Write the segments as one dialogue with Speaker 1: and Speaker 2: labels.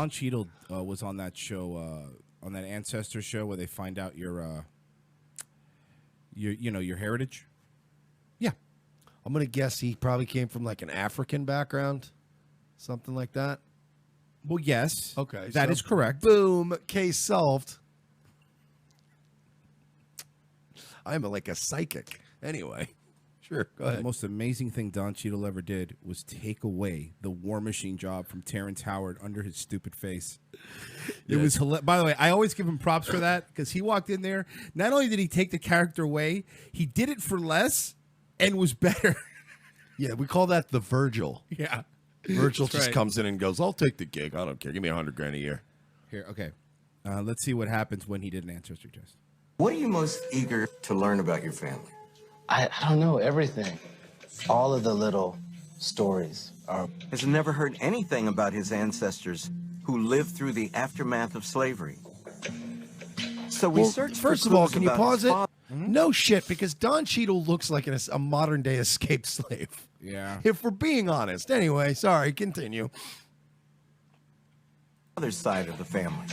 Speaker 1: Don Cheadle was on that show, on that Ancestor show where they find out your heritage.
Speaker 2: Yeah. I'm going to guess he probably came from like an African background, something like that.
Speaker 1: Well, yes.
Speaker 2: Okay.
Speaker 1: That is correct.
Speaker 2: Boom. Case solved. I'm like a psychic. Anyway. Sure. Go ahead.
Speaker 1: The most amazing thing Don Cheadle ever did was take away the War Machine job from Terrence Howard under his stupid face. It was by the way, I always give him props for that because he walked in there. Not only did he take the character away, he did it for less and was better.
Speaker 2: Yeah, we call that the Virgil.
Speaker 1: Yeah.
Speaker 2: Virgil just comes in and goes, I'll take the gig. I don't care. Give me $100,000 a year.
Speaker 1: Here, okay. Let's see what happens when he did an ancestry test.
Speaker 3: What are you most eager to learn about your family?
Speaker 4: I don't know, everything. All of the little stories are...
Speaker 3: Has never heard anything about his ancestors who lived through the aftermath of slavery. So we searched for
Speaker 2: first of all,
Speaker 3: clues
Speaker 2: can you
Speaker 3: about
Speaker 2: pause
Speaker 3: his
Speaker 2: it?
Speaker 3: father.
Speaker 2: No shit, because Don Cheadle looks like a modern-day escaped slave.
Speaker 1: Yeah.
Speaker 2: If we're being honest. Anyway, sorry, continue.
Speaker 3: Other side of the family.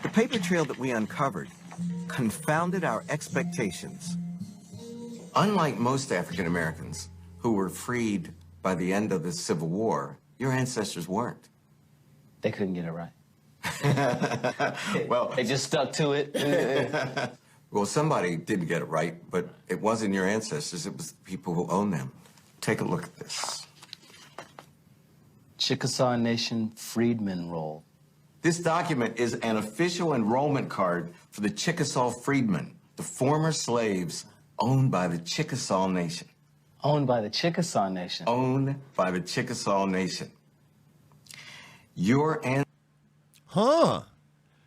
Speaker 3: The paper trail that we uncovered confounded our expectations. Unlike most African Americans who were freed by the end of the Civil War, your ancestors weren't.
Speaker 4: They couldn't get it right.
Speaker 3: Well,
Speaker 4: They just stuck to it.
Speaker 3: well, somebody didn't get it right, but it wasn't your ancestors, it was the people who owned them. Take a look at this.
Speaker 4: Chickasaw Nation Freedmen Roll.
Speaker 3: This document is an official enrollment card for the Chickasaw freedmen, the former slaves owned by the Chickasaw Nation.
Speaker 4: Owned by the Chickasaw Nation.
Speaker 3: Owned by the Chickasaw Nation. Your ancestors.
Speaker 2: Huh.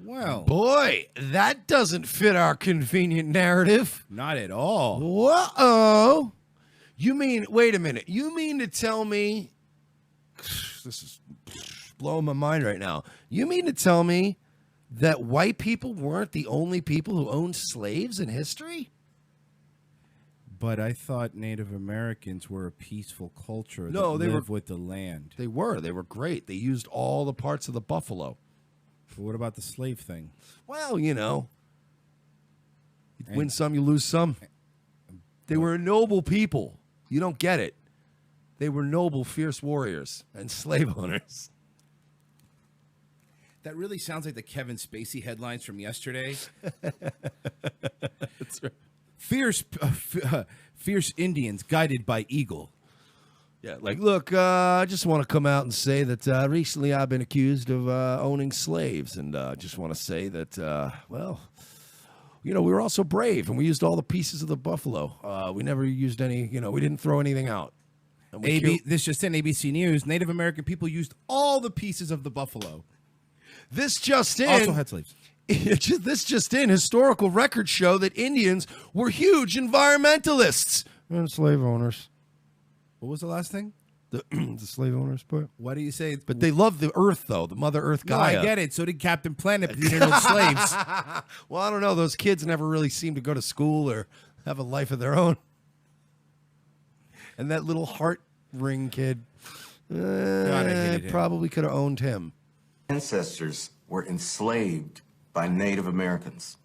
Speaker 1: Well,
Speaker 2: Boy, that doesn't fit our convenient narrative.
Speaker 1: not at all.
Speaker 2: Whoa. You mean, wait a minute. You mean to tell me, this is blowing my mind right now. You mean to tell me that white people weren't the only people who owned slaves in history?
Speaker 1: But I thought Native Americans were a peaceful culture
Speaker 2: No,
Speaker 1: that
Speaker 2: they
Speaker 1: lived
Speaker 2: were-
Speaker 1: with the land.
Speaker 2: They were great. They used all the parts of the buffalo.
Speaker 1: But what about the slave thing?
Speaker 2: Well, you know, you
Speaker 1: And-
Speaker 2: win some, you lose some. They were a noble people. You don't get it. They were noble, fierce warriors and slave owners.
Speaker 1: That really sounds like the Kevin Spacey headlines from yesterday.
Speaker 2: That's right.
Speaker 1: Fierce Indians guided by eagle.
Speaker 2: Yeah, like, look, I just want to come out and say that recently I've been accused of owning slaves. And I just want to say that, well, you know, we were also brave and we used all the pieces of the buffalo. We never used any, you know, we didn't throw anything out. And we killed-
Speaker 1: This just in, ABC News, Native American people used all the pieces of the buffalo.
Speaker 2: This just in.
Speaker 1: Also had slaves.
Speaker 2: This just in. Historical records show that Indians were huge environmentalists and slave owners.
Speaker 1: What was the last thing?
Speaker 2: The slave owners part.
Speaker 1: What do you say?
Speaker 2: But they love the earth, though. The Mother Earth
Speaker 1: No,
Speaker 2: Gaia.
Speaker 1: I get it. So did Captain Planet, but he didn't own slaves.
Speaker 2: Well, I don't know. Those kids never really seem to go to school or have a life of their own. And that little heart ring kid,
Speaker 1: I hated him.
Speaker 2: probably could have owned him.
Speaker 3: Ancestors were enslaved by Native Americans.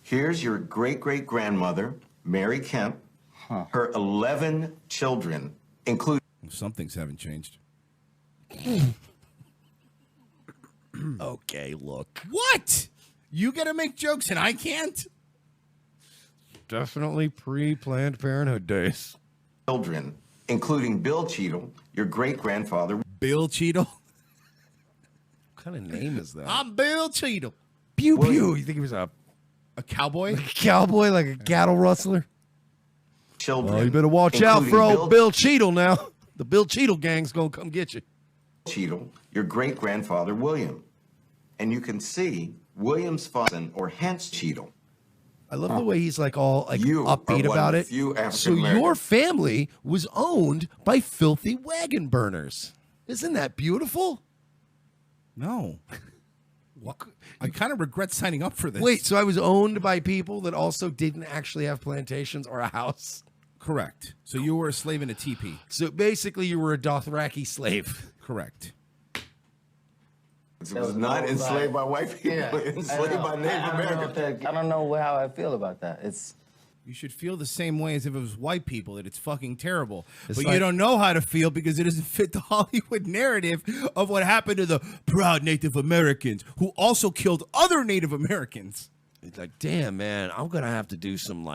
Speaker 3: Here's your great-great-grandmother, Mary Kemp, her 11 children, including...
Speaker 1: Some things haven't changed.
Speaker 2: Okay, look.
Speaker 1: What? You got to make jokes and I can't?
Speaker 2: Definitely pre-Planned Parenthood days.
Speaker 3: children, including Bill Cheadle, your great-grandfather.
Speaker 1: Bill Cheadle?
Speaker 2: What kind of name is that?
Speaker 1: I'm Bill Cheadle.
Speaker 2: Pew pew. You think he was a
Speaker 1: cowboy?
Speaker 2: Cowboy, like a cattle rustler?
Speaker 3: Children.
Speaker 2: Oh, you better watch out for
Speaker 3: including
Speaker 2: old Bill Cheadle now. The Bill Cheadle gang's gonna come get you.
Speaker 3: Cheadle, your great-grandfather, William. And you can see William's father, or Hance Cheadle.
Speaker 2: I love the way he's like all like
Speaker 3: You are
Speaker 2: upbeat
Speaker 3: one of
Speaker 2: about
Speaker 3: the
Speaker 2: it.
Speaker 3: few
Speaker 2: So
Speaker 3: African-American-
Speaker 2: your family was owned by filthy wagon burners. Isn't that beautiful?
Speaker 1: No. I kind of regret signing up for this.
Speaker 2: Wait, so I was owned by people that also didn't actually have plantations or a house?
Speaker 1: Correct. So you were a slave in a teepee.
Speaker 2: So basically you were a Dothraki slave.
Speaker 1: Correct.
Speaker 3: It was not enslaved by white people, enslaved by Native Americans.
Speaker 4: I don't know how I feel about that.
Speaker 1: You should feel the same way as if it was white people, that it's fucking terrible. But
Speaker 2: like,
Speaker 1: you don't know how to feel because it doesn't fit the Hollywood narrative of what happened to the proud Native Americans who also killed other Native Americans.
Speaker 2: It's like, damn, man, I'm going to have to do some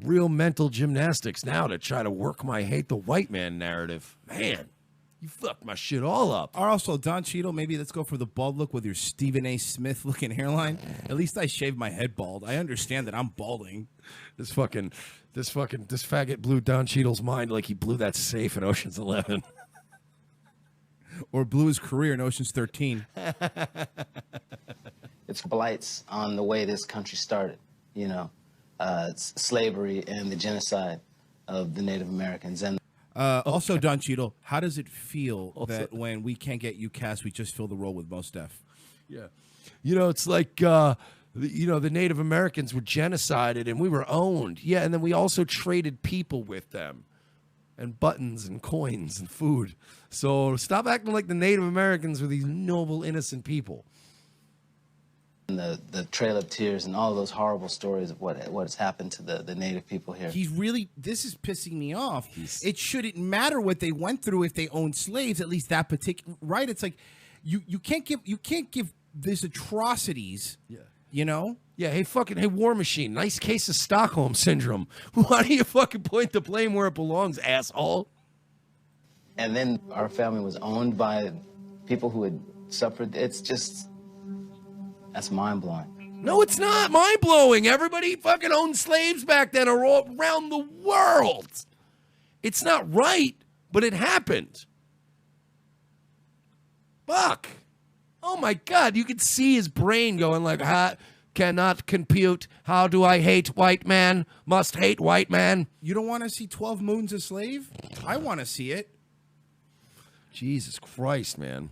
Speaker 2: real mental gymnastics now to try to work my hate the white man narrative. Man, you fucked my shit all up.
Speaker 1: Or also, Don Cheadle, maybe let's go for the bald look with your Stephen A. Smith looking hairline. At least I shaved my head bald. I understand that I'm balding.
Speaker 2: This faggot blew Don Cheadle's mind like he blew that safe in Ocean's 11.
Speaker 1: Or blew his career in Ocean's 13.
Speaker 4: It's blights on the way this country started, you know. It's slavery and the genocide of the Native Americans. And
Speaker 1: also, Don Cheadle, how does it feel that when we can't get you cast, we just fill the role with Mos Def?
Speaker 2: Yeah. You know, it's like, the Native Americans were genocided and we were owned. Yeah, and then we also traded people with them. And buttons and coins and food. So stop acting like the Native Americans were these noble, innocent people.
Speaker 4: The Trail of Tears and all those horrible stories of what has happened to the Native people here.
Speaker 1: This is pissing me off. It shouldn't matter what they went through if they owned slaves, at least that particular, right? It's like, you can't give these atrocities, you know?
Speaker 2: Yeah, hey, War Machine, nice case of Stockholm Syndrome. Why do you fucking point the blame where it belongs, asshole?
Speaker 4: And then our family was owned by people who had suffered. It's just, that's mind-blowing.
Speaker 2: No, it's not mind-blowing. Everybody fucking owned slaves back then around the world. It's not right, but it happened. Fuck. Oh, my God. You could see his brain going like, cannot compute. How do I hate white man? Must hate white man.
Speaker 1: You don't want to see 12 Moons a Slave? I want to see it.
Speaker 2: Jesus Christ, man.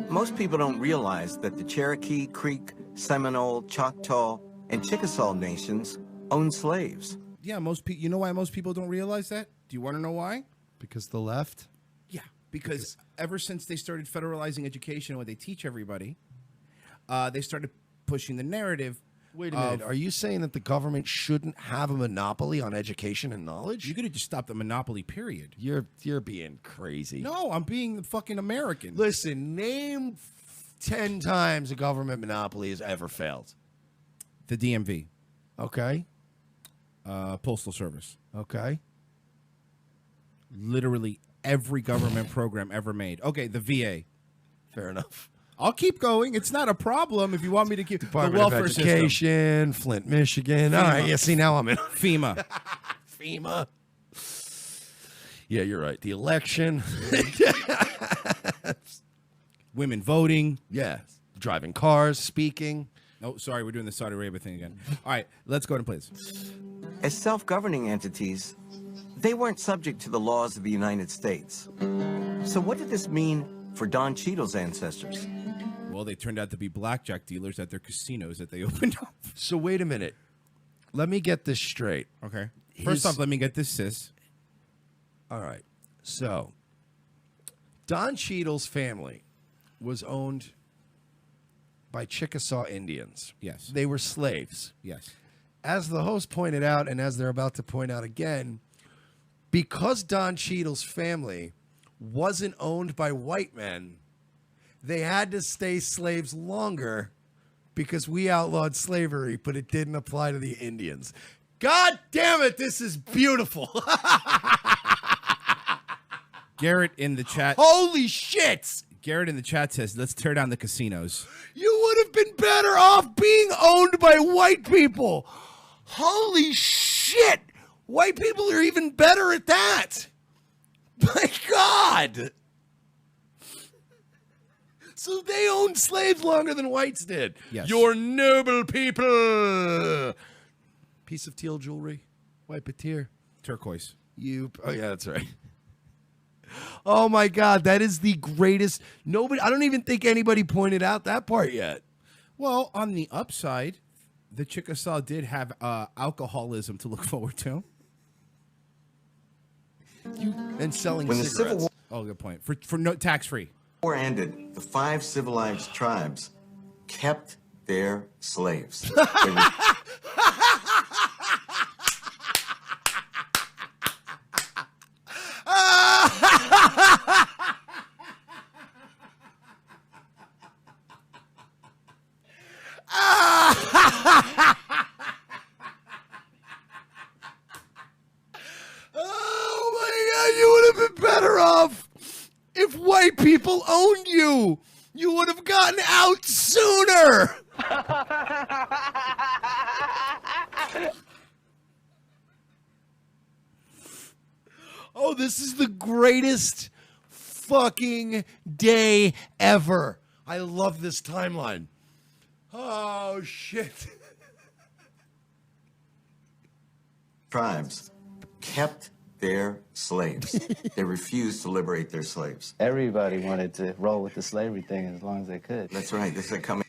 Speaker 3: Most people don't realize that the Cherokee, Creek, Seminole, Choctaw, and Chickasaw nations owned slaves.
Speaker 1: Yeah, you know why most people don't realize that? Do you want to know why?
Speaker 2: Because the left?
Speaker 1: Yeah, because ever since they started federalizing education, what they teach everybody, they started pushing the narrative.
Speaker 2: Wait a minute. Are you saying that the government shouldn't have a monopoly on education and knowledge?
Speaker 1: You could have just stopped the monopoly, period.
Speaker 2: You're being crazy.
Speaker 1: No, I'm being the fucking American.
Speaker 2: Listen, name 10 times a government monopoly has ever failed.
Speaker 1: The DMV.
Speaker 2: Okay.
Speaker 1: Postal Service.
Speaker 2: Okay.
Speaker 1: Literally every government program ever made. Okay, the VA.
Speaker 2: Fair enough.
Speaker 1: I'll keep going. It's not a problem if you want me to keep
Speaker 2: Department
Speaker 1: the welfare
Speaker 2: of Education,
Speaker 1: system.
Speaker 2: Flint, Michigan.
Speaker 1: FEMA.
Speaker 2: All right, yeah, see, now I'm in.
Speaker 1: FEMA.
Speaker 2: FEMA. Yeah, you're right. The election.
Speaker 1: Women voting.
Speaker 2: Yeah. Driving cars, speaking.
Speaker 1: Oh, sorry, we're doing the Saudi Arabia thing again. All right, let's go ahead and play this.
Speaker 3: As self-governing entities, they weren't subject to the laws of the United States. So what did this mean for Don Cheadle's ancestors?
Speaker 1: Well, they turned out to be blackjack dealers at their casinos that they opened up.
Speaker 2: So wait a minute. Let me get this straight.
Speaker 1: Okay. First off, let me get this, sis.
Speaker 2: All right. So Don Cheadle's family was owned by Chickasaw Indians.
Speaker 1: Yes.
Speaker 2: They were slaves.
Speaker 1: Yes.
Speaker 2: As the host pointed out, and as they're about to point out again, because Don Cheadle's family wasn't owned by white men, they had to stay slaves longer because we outlawed slavery, but it didn't apply to the Indians. God damn it, this is beautiful.
Speaker 1: Garrett in the chat.
Speaker 2: Holy shit.
Speaker 1: Garrett in the chat says, let's tear down the casinos.
Speaker 2: You would have been better off being owned by white people. Holy shit. White people are even better at that. My God. So they owned slaves longer than whites did.
Speaker 1: Yes.
Speaker 2: You're noble people. Piece of teal jewelry. Wipe a tear.
Speaker 1: Turquoise.
Speaker 2: Oh, yeah, that's right. Oh, my God. That is the greatest. I don't even think anybody pointed out that part yet.
Speaker 1: Well, on the upside, the Chickasaw did have alcoholism to look forward to.
Speaker 2: And selling
Speaker 3: When the
Speaker 2: cigarettes.
Speaker 3: Civil War,
Speaker 1: Oh, good point. For no tax-free.
Speaker 3: war ended, the 5 civilized tribes kept their slaves. They were-
Speaker 2: Oh my God, you would have been better off if white people owned you. You would have gotten out sooner. Oh, this is the greatest fucking day ever. I love this timeline. Oh, shit.
Speaker 3: tribes kept their slaves. They refused to liberate their slaves.
Speaker 4: Everybody wanted to roll with the slavery thing as long as they could.
Speaker 3: That's right. This is coming.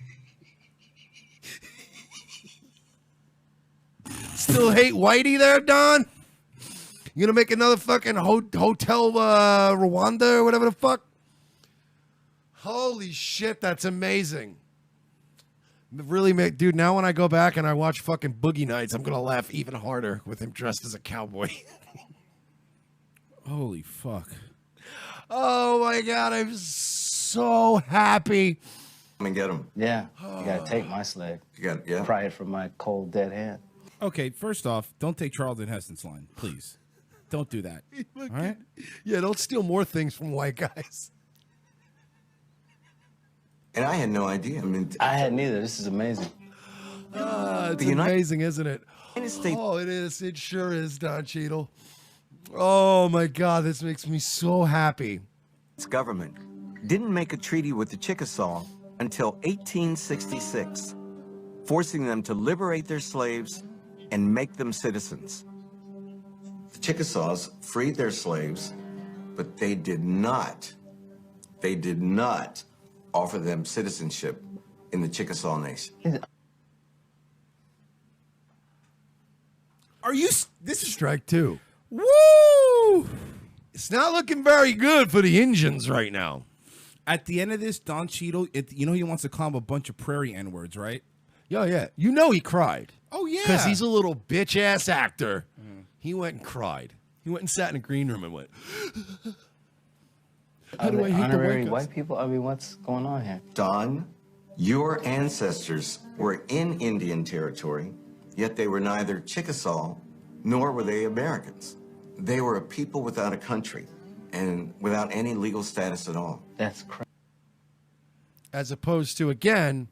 Speaker 2: Still hate Whitey there, Don? You gonna make another fucking hotel Rwanda or whatever the fuck? Holy shit, that's amazing. Really, dude, now when I go back and I watch fucking Boogie Nights, I'm gonna laugh even harder with him dressed as a cowboy.
Speaker 1: Holy fuck.
Speaker 2: Oh my God, I'm so happy.
Speaker 3: Come and get them.
Speaker 4: Yeah, you gotta take my slave.
Speaker 3: You got, yeah.
Speaker 4: Pry it from my cold, dead hand.
Speaker 1: Okay, first off, don't take Charlton Heston's line, please. Don't do that. All right?
Speaker 2: Yeah, don't steal more things from white guys.
Speaker 3: And I had no idea. I mean,
Speaker 4: I had neither. This is amazing.
Speaker 2: It's
Speaker 3: The
Speaker 2: amazing, isn't it?
Speaker 3: United States
Speaker 2: Oh, it is. It sure is, Don Cheadle. Oh my God, this makes me so happy.
Speaker 3: government didn't make a treaty with the Chickasaw until 1866, forcing them to liberate their slaves and make them citizens. The Chickasaws freed their slaves, but they did not offer them citizenship in the Chickasaw Nation.
Speaker 1: Are you... This is...
Speaker 2: Strike two.
Speaker 1: Woo!
Speaker 2: It's not looking very good for the Indians right now.
Speaker 1: At the end of this, Don Cheadle, you know he wants to call him a bunch of prairie N-words, right?
Speaker 2: Yeah, yeah. You know he cried.
Speaker 1: Oh, yeah.
Speaker 2: Because he's a little bitch-ass actor. He went and cried. He went and sat in a green room and went... How do I hate the
Speaker 4: honorary
Speaker 2: white guys?
Speaker 4: white people? I mean, what's going on here?
Speaker 3: Don, your ancestors were in Indian territory, yet they were neither Chickasaw nor were they Americans. They were a people without a country and without any legal status at all.
Speaker 4: That's crazy.
Speaker 2: As opposed to, again,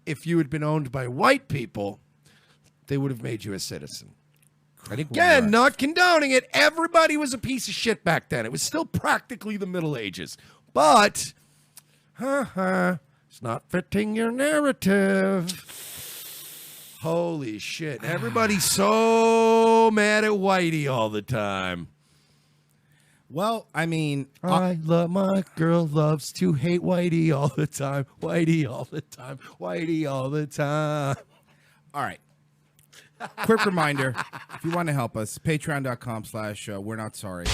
Speaker 2: if you had been owned by white people, they would have made you a citizen. And again,
Speaker 1: Correct.
Speaker 2: not condoning it, everybody was a piece of shit back then. It was still practically the Middle Ages. But, it's not fitting your narrative. Holy shit. Everybody's so mad at Whitey all the time.
Speaker 1: Well, I mean...
Speaker 2: I love my girl loves to hate Whitey all the time. Whitey all the time. Whitey all the time.
Speaker 1: All right. Quick reminder, if you want to help us, patreon.com/we're not sorry.